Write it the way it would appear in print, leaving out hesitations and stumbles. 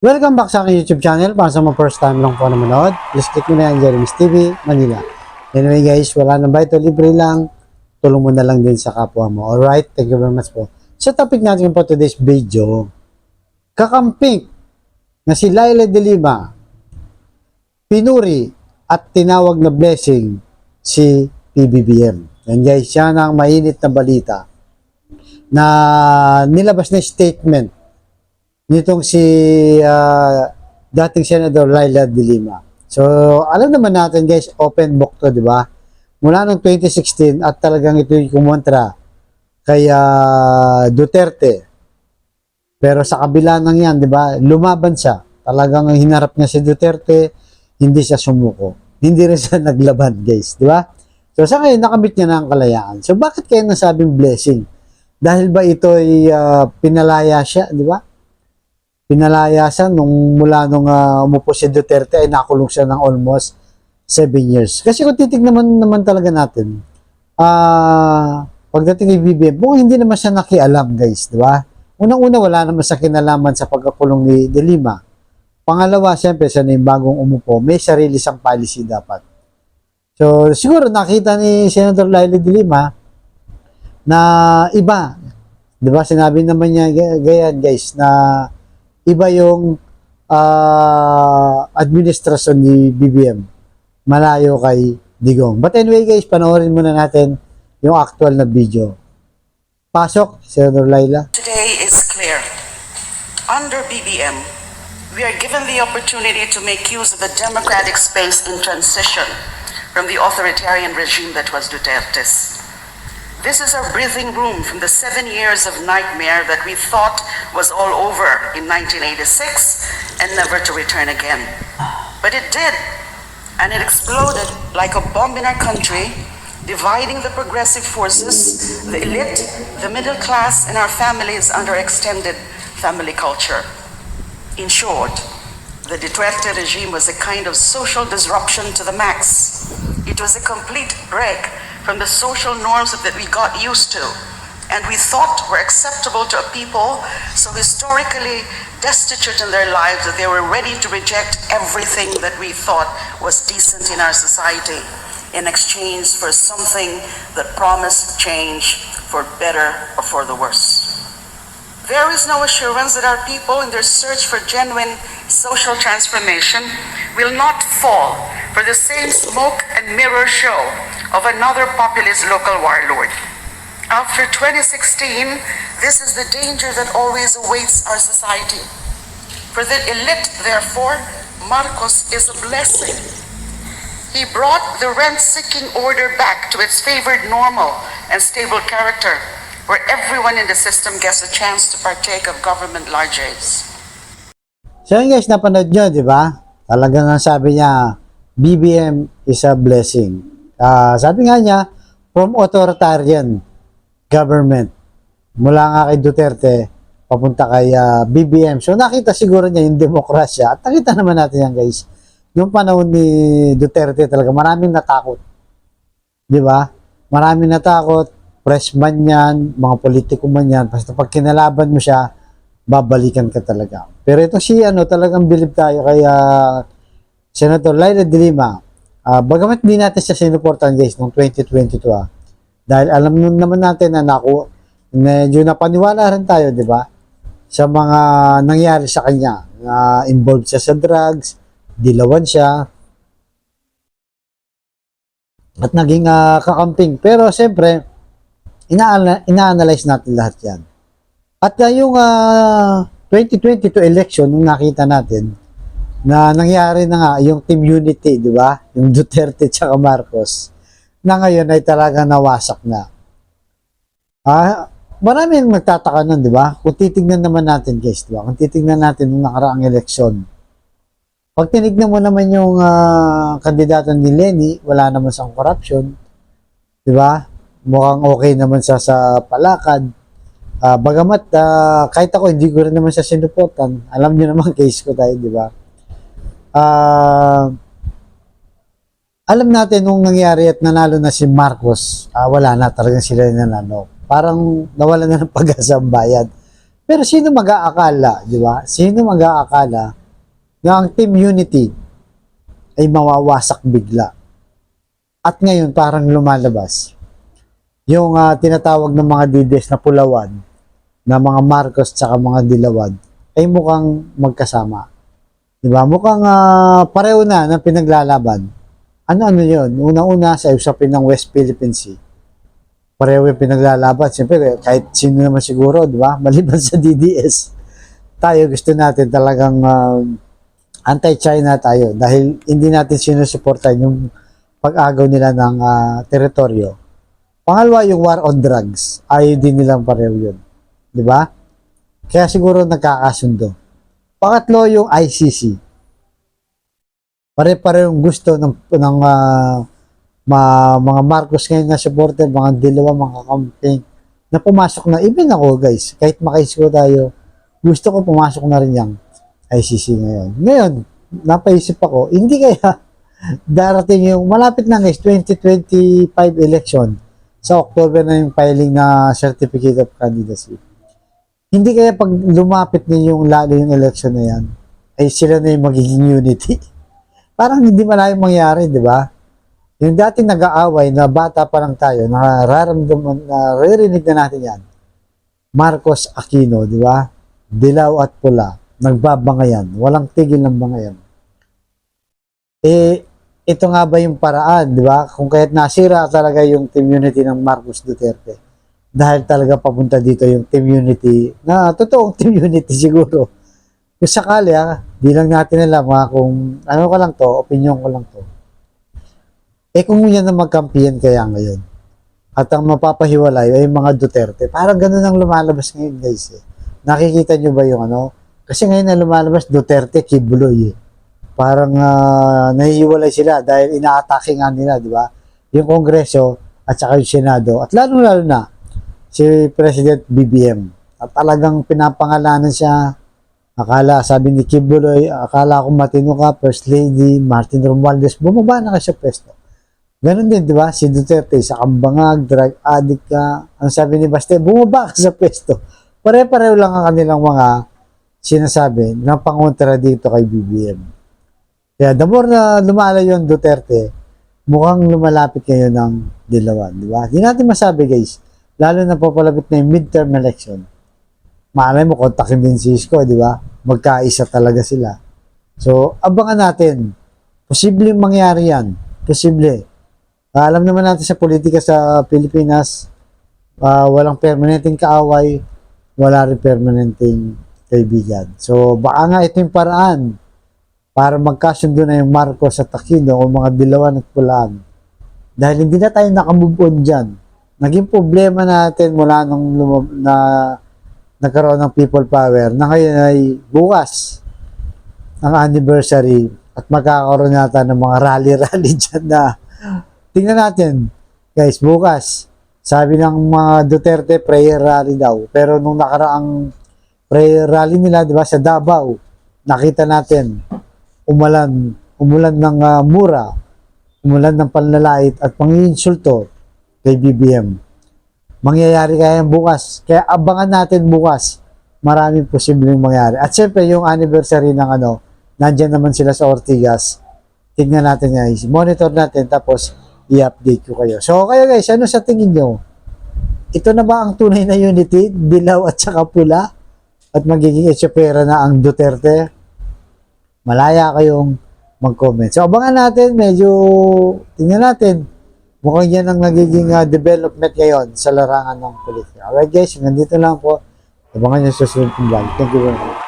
Welcome back sa aking YouTube channel. Para sa mga first time lang po na manood, please click mo na yan, Jeremy's TV, Manila. Anyway guys, wala na ba ito? Libre lang. Tulong mo na lang din sa kapwa mo. Alright, thank you very much po. Sa topic natin po today's video, kakamping na si Laila de Lima, pinuri at tinawag na blessing si PBBM. Yan guys, yan ang mainit na balita na nilabas na statement nitong si dating Senador Laila de Lima. So, alam naman natin guys, open book to, di ba? Mula noong 2016 at talagang ito yung kumontra kay Duterte. Pero sa kabila ng yan, di ba, lumaban siya. Talagang hinarap niya si Duterte, hindi siya sumuko. Hindi rin siya naglaban guys, di ba? So, sa ngayon, nakamit niya na ang kalayaan. So, bakit kaya nasabing blessing? Dahil ba ito ay pinalaya siya, di ba? Pinalaya siya mula nung umupo si Duterte ay nakulong siya ng almost 7 years. Kasi kung titignan naman talaga natin, pagdating kay BBM, hindi naman siya nakialam guys, di ba? Unang-una wala naman sa kinalaman sa pagkakulong ni De Lima. Pangalawa, siyempre siya na yung bagong umupo, may sarili siyang policy dapat. So siguro nakita ni Senator Laila de Lima na iba, di ba? Sinabi naman niya ganyan guys, na iba yung administrasyon ni BBM, malayo kay Digong. But anyway guys, panoorin muna natin yung actual na video. Pasok, Senator Laila. Today is clear. Under BBM, we are given the opportunity to make use of the democratic space in transition from the authoritarian regime that was Duterte's. This is our breathing room from the 7 years of nightmare that we thought was all over in 1986 and never to return again. But it did, and it exploded like a bomb in our country, dividing the progressive forces, the elite, the middle class, and our families under extended family culture. In short, the Duterte regime was a kind of social disruption to the max. It was a complete break from the social norms that we got used to and we thought were acceptable to a people so historically destitute in their lives that they were ready to reject everything that we thought was decent in our society in exchange for something that promised change for better or for the worse. There is no assurance that our people in their search for genuine social transformation will not fall for the same smoke and mirror show of another populist local warlord. After 2016, this is the danger that always awaits our society. For the elite, therefore, Marcos is a blessing. He brought the rent-seeking order back to its favored normal and stable character, where everyone in the system gets a chance to partake of government largesse. So yun guys, napanood nyo, di ba? Talagang ang sabi niya, BBM is a blessing. Sabi nga niya, from authoritarian government, mula nga kay Duterte, papunta kay BBM. So nakita siguro niya yung demokrasya. At nakita naman natin yan guys. Yung panahon ni Duterte talaga, maraming natakot. Di ba? Maraming natakot. Pressman yan, mga politiko man yan. Basta pag kinalaban mo siya, babalikan ka talaga. Pero ito si talagang bilib tayo kay Senator Laila de Lima. Bagamat di natin siya sinuportan guys noong 2022 dahil alam naman natin na medyo napaniwala rin tayo, di ba? Sa mga nangyari sa kanya. Involved siya sa drugs, dilawan siya, at naging kakamping. Pero siyempre, ina-analyze natin lahat yan. At yung 2022 election, nung nakita natin, na nangyari na nga yung team unity, di ba? Yung Duterte at Marcos, na ngayon ay talaga nawasak na. Maraming magtataka nun, di ba? Kung titignan naman natin, guys, di ba? Kung titignan natin yung nakaraang eleksyon, pag tinignan mo naman yung kandidato ni Lenny, wala naman siyang corruption, di ba? Mukhang okay naman siya sa palakad. Bagamat, kahit ako, hindi ko rin naman siya sinuportan. Alam niyo naman, case ko tayo, di ba? Alam natin nung nangyari at nanalo na si Marcos, wala na talagang sila nanalo. Parang nawala na ng pag-asa ang bayan. Pero sino mag-aakala, di ba? Sino mag-aakala na ang Team Unity ay mawawasak bigla? At ngayon parang lumalabas yung tinatawag ng mga DDS na pulawan na mga Marcos tsaka mga Dilawad ay mukhang magkasama. Di ba? Mukhang pareho na ng pinaglalaban. Ano yun? Una-una sa usapin ng West Philippine Sea. Pareho yung pinaglalaban. Siyempre, kahit sino naman siguro, di ba? Maliban sa DDS. Tayo gusto natin talagang anti-China tayo dahil hindi natin sinusuportan yung pag-agaw nila ng teritoryo. Pangalawa, yung war on drugs. Ayaw din nilang pareho yun. Di ba? Kaya siguro nagkakasundo. Pangatlo, yung ICC. Pare-parehong gusto ng mga Marcos ngayon na supporter, mga Dilawa, mga campaign, na pumasok na. Even ako, guys, kahit makaisko tayo, gusto ko pumasok na rin yung ICC ngayon. Ngayon, napaisip ako, hindi kaya darating yung, malapit na guys, 2025 election, sa October na yung filing na Certificate of Candidacy. Hindi kaya pag lumapit na yung lalo yung election na yan, ay sila na yung magiging unity. Parang hindi malayong mangyari, di ba? Yung dati nag-aaway na bata pa lang tayo, naririnig na natin yan. Marcos Aquino, di ba? Dilaw at pula, nagbabangayan, walang tigil ng bangayan. Ito nga ba yung paraan, di ba? Kung kaya't nasira talaga yung team unity ng Marcos Duterte. Dahil talaga papunta dito yung team unity, na totoong team unity siguro. Kung sakali di lang natin alam kung ano ko lang to, opinion ko lang to. Kung yan na magkampiyan kaya ngayon, at ang mapapahiwalay ay mga Duterte, parang ganun ang lumalabas ngayon guys. Nakikita nyo ba yung ano? Kasi ngayon na lumalabas, Duterte, Kibuloy Parang nahihiwalay sila dahil inaatake nga nila, di ba? Yung Kongreso at saka yung Senado. At lalo-lalo na, si President BBM. At talagang pinapangalanan siya. Sabi ni Kibuloy, akala ko matino ka, First Lady, Martin Romualdez, bumaba na ka sa pwesto. Ganon din, di ba? Si Duterte, sa kambangag, drug addict ka. Ang sabi ni Baste, bumaba ka sa pwesto. Pare-pareho lang ang kanilang mga sinasabi na pangontra dito kay BBM. Kaya the more na lumalayo yung Duterte, mukhang lumalapit ngayon ng Dilawan, di ba? Hindi natin masabi guys, lalo na papalapit na yung midterm election. Maalay mo, kontakin din si Isko, di ba? Magkaisa talaga sila. So, abangan natin. Posibleng mangyari yan. Posible. Alam naman natin sa politika sa Pilipinas, walang permanenteng kaaway, wala rin permanenteng kaibigan. So, baka nga ito yung paraan para magkasundo na yung Marcos at Aquino o mga Dilawan at Pulaan. Dahil hindi na tayo nakamove on dyan. Naging problema natin mula nung nagkaroon ng people power na ngayon ay bukas ang anniversary at magkakaroon yata ng mga rally-rally dyan na tingnan natin guys bukas sabi ng mga Duterte prayer rally daw pero nung nakaraang prayer rally nila di ba sa Davao nakita natin umulan ng mura, umulan ng panlalait at panginsulto kay BBM. Mangyayari kaya bukas. Kaya abangan natin bukas. Maraming posibleng mangyari. At syempre, yung anniversary ng nandyan naman sila sa Ortigas. Tingnan natin guys. Monitor natin tapos i-update ko kayo. So, kayo guys, ano sa tingin nyo? Ito na ba ang tunay na unity? Dilaw at saka pula? At magiging etsapera na ang Duterte? Malaya kayong mag-comment. So, abangan natin. Medyo, tingnan natin. Mukhang yan ang nagiging development ngayon sa larangan ng politika. Alright guys, nandito lang po. Abangan nyo sa susunod kong vlog. Thank you very much.